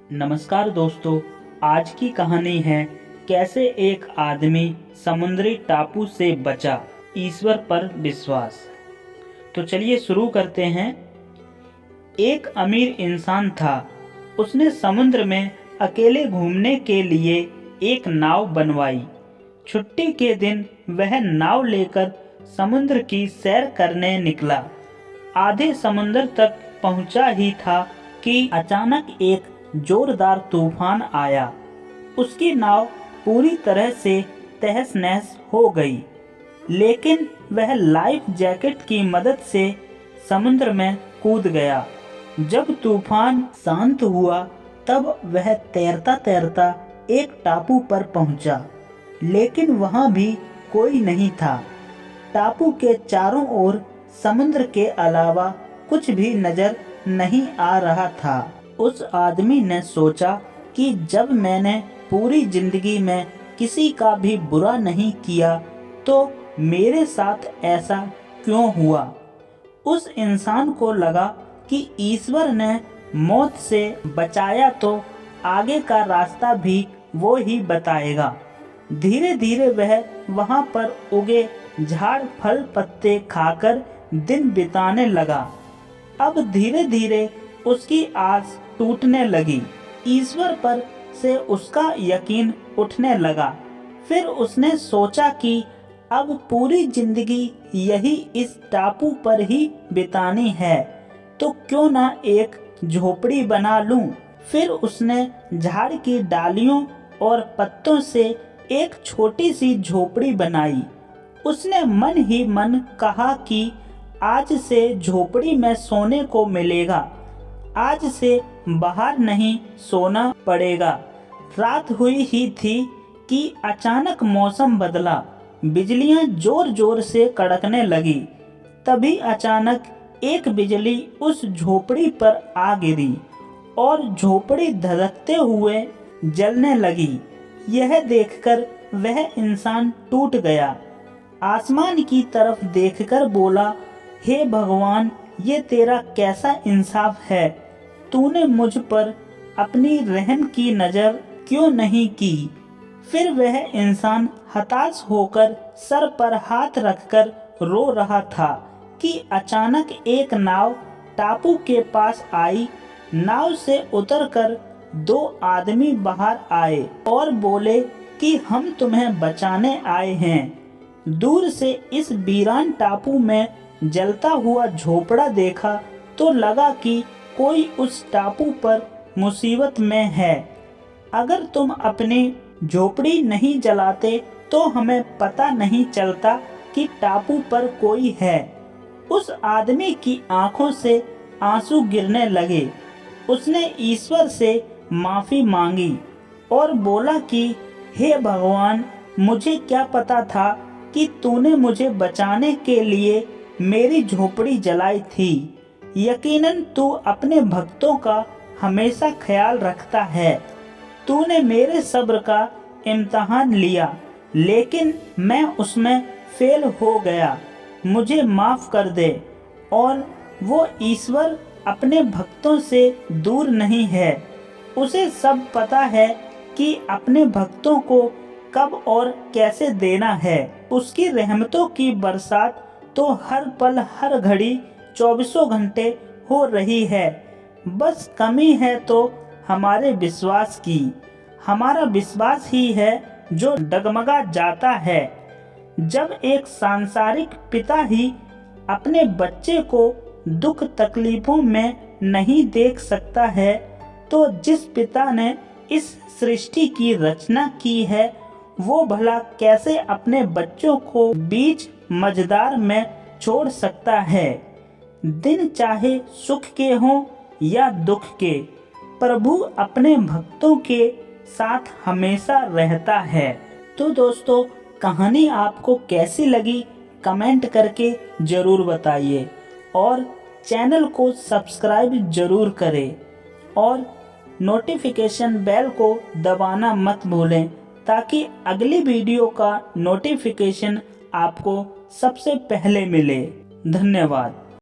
नमस्कार दोस्तों, आज की कहानी है कैसे एक आदमी समुद्री टापू से बचा, ईश्वर पर विश्वास। तो चलिए शुरू करते हैं। एक अमीर इंसान था। उसने समुद्र में अकेले घूमने के लिए एक नाव बनवाई। छुट्टी के दिन वह नाव लेकर समुद्र की सैर करने निकला। आधे समुद्र तक पहुंचा ही था कि अचानक एक जोरदार तूफान आया। उसकी नाव पूरी तरह से तहस नहस हो गई, लेकिन वह लाइफ जैकेट की मदद से समुद्र में कूद गया। जब तूफान शांत हुआ तब वह तैरता तैरता एक टापू पर पहुंचा, लेकिन वहां भी कोई नहीं था। टापू के चारों ओर समुद्र के अलावा कुछ भी नजर नहीं आ रहा था। उस आदमी ने सोचा कि जब मैंने पूरी जिंदगी में किसी का भी बुरा नहीं किया तो मेरे साथ ऐसा क्यों हुआ। उस इंसान को लगा कि ईश्वर ने मौत से बचाया तो आगे का रास्ता भी वो ही बताएगा। धीरे धीरे वह वहां पर उगे झाड़ फल पत्ते खाकर दिन बिताने लगा। अब धीरे धीरे उसकी आस टूटने लगी। ईश्वर पर से उसका यकीन उठने लगा। फिर उसने सोचा कि अब पूरी जिंदगी यही इस टापू पर ही बितानी है, तो क्यों ना एक झोपड़ी बना लूं। फिर उसने झाड़ की डालियों और पत्तों से एक छोटी सी झोपड़ी बनाई। उसने मन ही मन कहा कि आज से झोपड़ी में सोने को मिलेगा, आज से बाहर नहीं सोना पड़ेगा। रात हुई ही थी कि अचानक मौसम बदला। बिजलियां जोर जोर से कड़कने लगी। तभी अचानक एक बिजली उस झोपड़ी पर आ गिरी और झोपड़ी धधकते हुए जलने लगी। यह देखकर वह इंसान टूट गया। आसमान की तरफ देखकर बोला, हे भगवान, ये तेरा कैसा इंसाफ है। तूने मुझ पर अपनी रहम की नजर क्यों नहीं की। फिर वह इंसान हताश होकर सर पर हाथ रखकर रो रहा था कि अचानक एक नाव टापू के पास आई। नाव से उतरकर दो आदमी बाहर आए और बोले कि हम तुम्हें बचाने आए हैं। दूर से इस वीरान टापू में जलता हुआ झोपड़ा देखा तो लगा कि कोई उस टापू पर मुसीबत में है। अगर तुम अपनी झोपड़ी नहीं जलाते तो हमें पता नहीं चलता कि टापू पर कोई है। उस आदमी की आंखों से आंसू गिरने लगे। उसने ईश्वर से माफी मांगी और बोला कि हे भगवान, मुझे क्या पता था कि तूने मुझे बचाने के लिए मेरी झोपड़ी जलाई थी। यकीनन तू अपने भक्तों का हमेशा ख्याल रखता है। तूने मेरे सब्र का इम्तिहान लिया, लेकिन मैं उसमें फेल हो गया। मुझे माफ कर दे। और वो ईश्वर अपने भक्तों से दूर नहीं है। उसे सब पता है कि अपने भक्तों को कब और कैसे देना है। उसकी रहमतों की बरसात तो हर पल हर घड़ी 24 घंटे हो रही है। बस कमी है तो हमारे विश्वास की। हमारा विश्वास ही है जो डगमगा जाता है। जब एक सांसारिक पिता ही अपने बच्चे को दुख तकलीफों में नहीं देख सकता है, तो जिस पिता ने इस सृष्टि की रचना की है, वो भला कैसे अपने बच्चों को बीच मझधार में छोड़ सकता है। दिन चाहे सुख के हों या दुख के, प्रभु अपने भक्तों के साथ हमेशा रहता है। तो दोस्तों, कहानी आपको कैसी लगी कमेंट करके ज़रूर बताइए और चैनल को सब्सक्राइब ज़रूर करें और नोटिफिकेशन बेल को दबाना मत भूलें, ताकि अगली वीडियो का नोटिफिकेशन आपको सबसे पहले मिले। धन्यवाद।